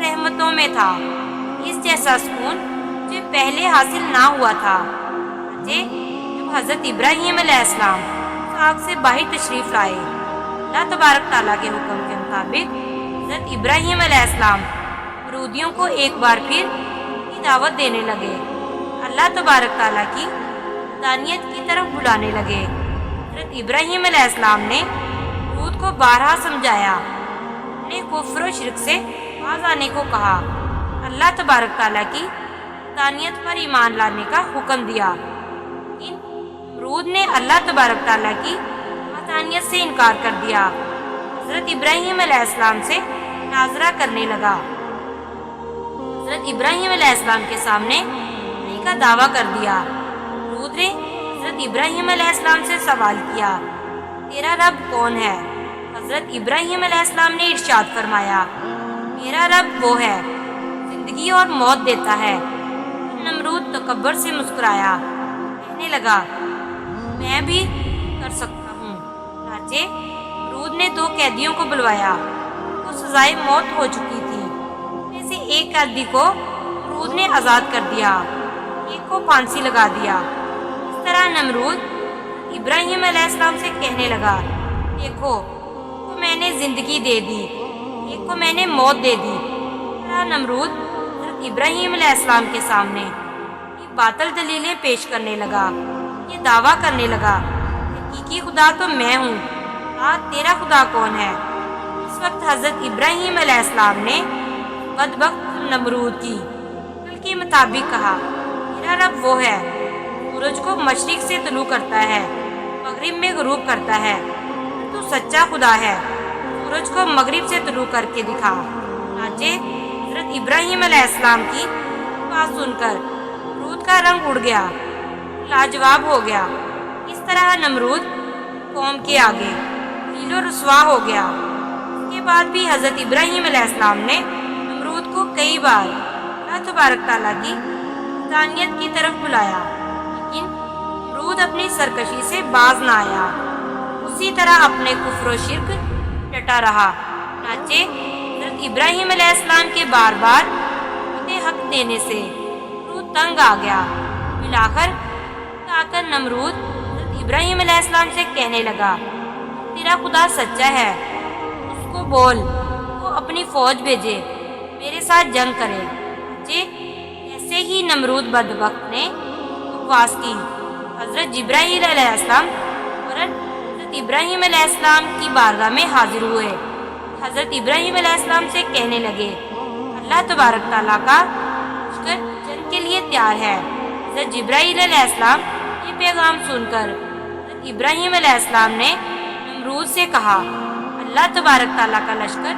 رحمتوں میں تھا، اس جیسا سکون جو پہلے حاصل نہ ہوا تھا۔ جب حضرت ابراہیم علیہ السلام آگ سے باہر تشریف لائے، اللہ تبارک تعالیٰ کے حکم کے مطابق حضرت ابراہیم علیہ السلام نمرودیوں کو ایک بار پھر کی دعوت دینے لگے، اللہ تبارک تعالیٰ کی وحدانیت کی طرف بلانے لگے۔ حضرت ابراہیم علیہ السلام نے نمرود کو بارہا سمجھایا، اپنے کفر و شرک سے باز آنے کو کہا، اللہ تبارک تعالیٰ کی وحدانیت پر ایمان لانے کا حکم دیا۔ نمرود نے اللہ تبارک تعالیٰ کی وحدانیت سے انکار کر دیا، حضرت ابراہیم علیہ السلام سے مناظرہ کرنے لگا۔ حضرت ابراہیم علیہ السلام کے سامنے خدائی کا دعویٰ کر دیا۔ نمرود نے حضرت ابراہیم علیہ السلام سے سوال کیا، تیرا رب کون ہے؟ حضرت ابراہیم علیہ السلام نے ارشاد فرمایا، میرا رب وہ ہے زندگی اور موت دیتا ہے۔ نمرود تکبر سے مسکرایا، کہنے لگا، میں بھی کر سکتا ہوں۔ چنانچہ نمرود نے 2 قیدیوں کو بلوایا، ان کو سزائے موت ہو چکی تھی۔ ان میں سے ایک قیدی کو نمرود نے آزاد کر دیا، ایک کو پھانسی لگا دیا۔ اس طرح نمرود ابراہیم علیہ السلام سے کہنے لگا، دیکھو، ایک کو میں نے زندگی دے دی، ایک کو میں نے موت دے دی۔ اس طرح نمرود حضرت ابراہیم علیہ السلام کے سامنے یہ باطل دلیلیں پیش کرنے لگا، یہ دعویٰ کرنے لگا، حقیقی خدا تو میں ہوں، تیرا خدا کون ہے؟ اس وقت حضرت ابراہیم علیہ السلام نے بدبخت نمرود کی عقل کے مطابق کہا، میرا رب وہ ہے سورج کو مشرق سے طلوع کرتا ہے، مغرب میں غروب کرتا ہے، تو سچا خدا ہے، سورج کو مغرب سے طلوع کر کے دکھا۔ چنانچہ حضرت ابراہیم علیہ السلام کی بات سن کر نمرود کا رنگ اڑ گیا، لاجواب ہو گیا۔ اس طرح نمرود قوم کے آگے ذلیل و رسوا ہو گیا۔ اس کے بعد بھی حضرت ابراہیم علیہ السلام نے نمرود کو کئی بار اللہ تبارک تعالیٰ کی وحدانیت کی طرف بلایا، لیکن نمرود اپنی سرکشی سے باز نہ آیا، اسی طرح اپنے کفر و شرک ڈٹا رہا۔ چنانچہ حضرت ابراہیم علیہ السلام کے بار بار حق دینے سے نمرود تنگ آ گیا۔ بالآخر آ کر نمرود حضرت ابراہیم علیہ السلام سے کہنے لگا، تیرا خدا سچا ہے، اس کو بول وہ اپنی فوج بھیجے، میرے ساتھ جنگ کرے۔ ایسے ہی نمرود بدبخت نے بکواس کی۔ حضرت جبرائیل علیہ السلام فوراً حضرت ابراہیم علیہ السلام کی بارگاہ میں حاضر ہوئے، حضرت ابراہیم علیہ السلام سے کہنے لگے، اللہ تبارک تعالیٰ کا لشکر جنگ کے لیے تیار ہے۔ حضرت جبرائیل علیہ السلام یہ پیغام سن کر حضرت ابراہیم علیہ السلام نے نمرود سے کہا، اللہ تبارک تعالیٰ کا لشکر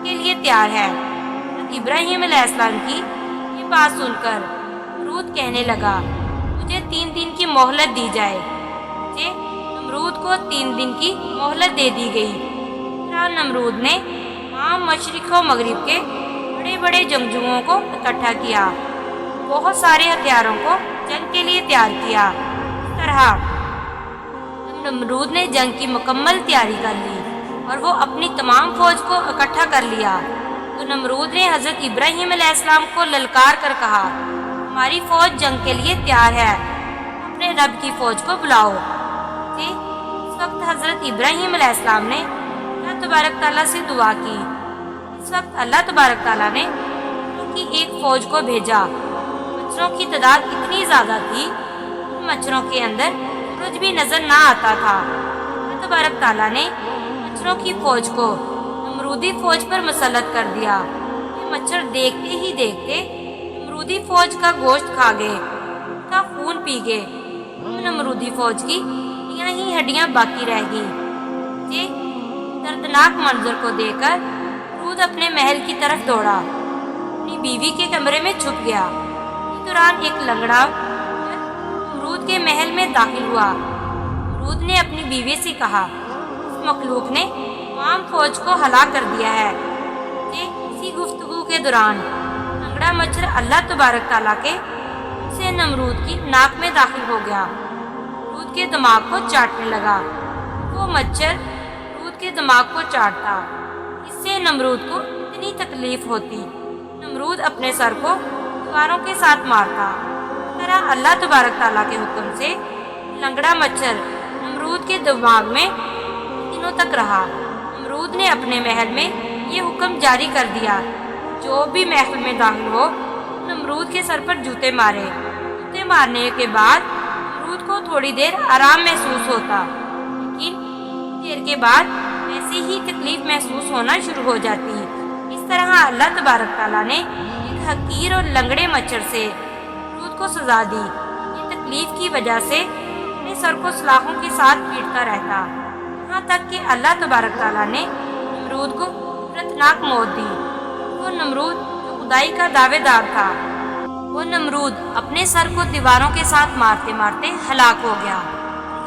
کے لیے تیار ہے۔ حضرت ابراہیم علیہ السلام کی یہ بات سن کر نمرود کہنے لگا، مجھے 3 دن کی مہلت دی جائے۔ نمرود کو 3 دن کی مہلت دے دی گئی۔ نمرود نے تمام مشرق و مغرب کے بڑے بڑے جنگجوؤں کو اکٹھا کیا، بہت سارے ہتھیاروں کو جنگ کے لیے تیار کیا۔ اس طرح نمرود نے جنگ کی مکمل تیاری کر لی اور وہ اپنی تمام فوج کو اکٹھا کر لیا، تو نمرود نے حضرت ابراہیم علیہ السلام کو للکار کر کہا، ہماری فوج جنگ کے لیے تیار ہے، اپنے رب کی فوج کو بلاؤ۔ اس وقت حضرت ابراہیم علیہ السلام نے اللہ تبارک تعالیٰ سے دعا کی۔ اس وقت اللہ تبارک تعالیٰ نے ان کی ایک فوج کو بھیجا۔ مچھروں کی تعداد اتنی زیادہ تھی، ان مچھروں کے اندر سورج بھی نظر نہ آتا تھا۔ اللہ تبارک تعالیٰ نے مچھروں کی فوج کو نمرودی فوج پر مسلط کر دیا۔ یہ مچھر دیکھتے ہی دیکھتے نمرودی فوج کا گوشت کھا گئے، ان کا خون پی گئے۔ نمرودی فوج کی ہی ہڈیاں باقی رہ گئی۔ دردناک منظر کو دیکھ کر نمرود اپنے محل کی طرف دوڑا، اپنی بیوی کے کمرے میں چھپ گیا۔ اس دوران ایک لنگڑا نمرود کے محل میں داخل ہوا۔ نمرود نے اپنی بیوی سے کہا، اس مخلوق نے تمام فوج کو ہلاک کر دیا ہے۔ اسی گفتگو کے دوران لنگڑا مچھر اللہ تبارک تعالیٰ کے سے نمرود کی ناک میں داخل ہو گیا، نمرود کے دماغ کو چاٹنے لگا۔ وہ مچھر نمرود کے دماغ کو چاٹتا، اس سے نمرود کو اتنی تکلیف ہوتی نمرود اپنے سر کو دیواروں کے ساتھ مارتا۔ اس طرح اللہ تبارک تعالیٰ کے حکم سے لنگڑا مچھر نمرود کے دماغ میں دنوں تک رہا۔ نمرود نے اپنے محل میں یہ حکم جاری کر دیا، جو بھی محل میں داخل ہو نمرود کے سر پر جوتے مارے۔ جوتے مارنے کے بعد نمرود کو تھوڑی دیر آرام محسوس ہوتا، لیکن دیر کے بعد ویسی ہی تکلیف محسوس ہونا شروع ہو جاتی۔ اس طرح اللہ تبارک تعالیٰ نے ایک حقیر اور لنگڑے مچھر سے نمرود کو سزا دی۔ یہ تکلیف کی وجہ سے اپنے سر کو سلاخوں کے ساتھ پیٹتا رہتا، یہاں تک کہ اللہ تبارک تعالیٰ نے نمرود کو عبرتناک موت دی۔ وہ نمرود جو خدائی کا دعوے دار تھا، وہ نمرود اپنے سر کو دیواروں کے ساتھ مارتے مارتے ہلاک ہو گیا۔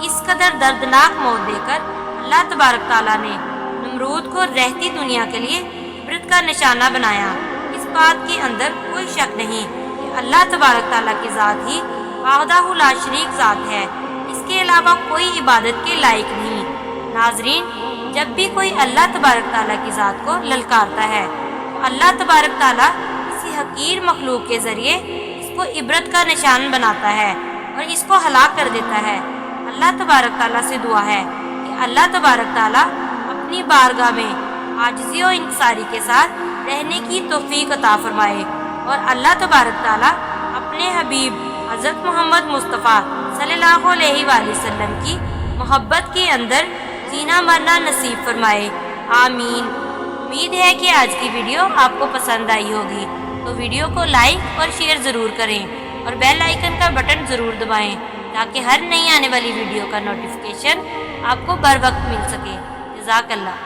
اس قدر دردناک موت دے کر اللہ تبارک تعالیٰ نے نمرود کو رہتی دنیا کے لیے عبرت کا نشانہ بنایا۔ اس بات کے اندر کوئی شک نہیں کہ اللہ تبارک تعالیٰ کی ذات ہی وحدہ لا شریک ذات ہے، اس کے علاوہ کوئی عبادت کے لائق نہیں۔ ناظرین، جب بھی کوئی اللہ تبارک تعالیٰ کی ذات کو للکارتا ہے تو اللہ تبارک تعالیٰ کسی حقیر مخلوق کے ذریعے اس کو عبرت کا نشان بناتا ہے اور اس کو ہلاک کر دیتا ہے۔ اللہ تبارک تعالیٰ سے دعا ہے کہ اللہ تبارک تعالیٰ اپنی بارگاہ میں عاجزی و انکساری کے ساتھ رہنے کی توفیق عطا فرمائے، اور اللہ تبارک تعالیٰ اپنے حبیب حضرت محمد مصطفیٰ صلی اللہ علیہ وآلہ وسلم کی محبت کے اندر جینا مرنا نصیب فرمائے، آمین۔ امید ہے کہ آج کی ویڈیو آپ کو پسند آئی ہوگی، تو ویڈیو کو لائک اور شیئر ضرور کریں اور بیل آئیکن کا بٹن ضرور دبائیں تاکہ ہر نئی آنے والی ویڈیو کا نوٹیفیکیشن آپ کو بر وقت مل سکے۔ جزاک اللہ۔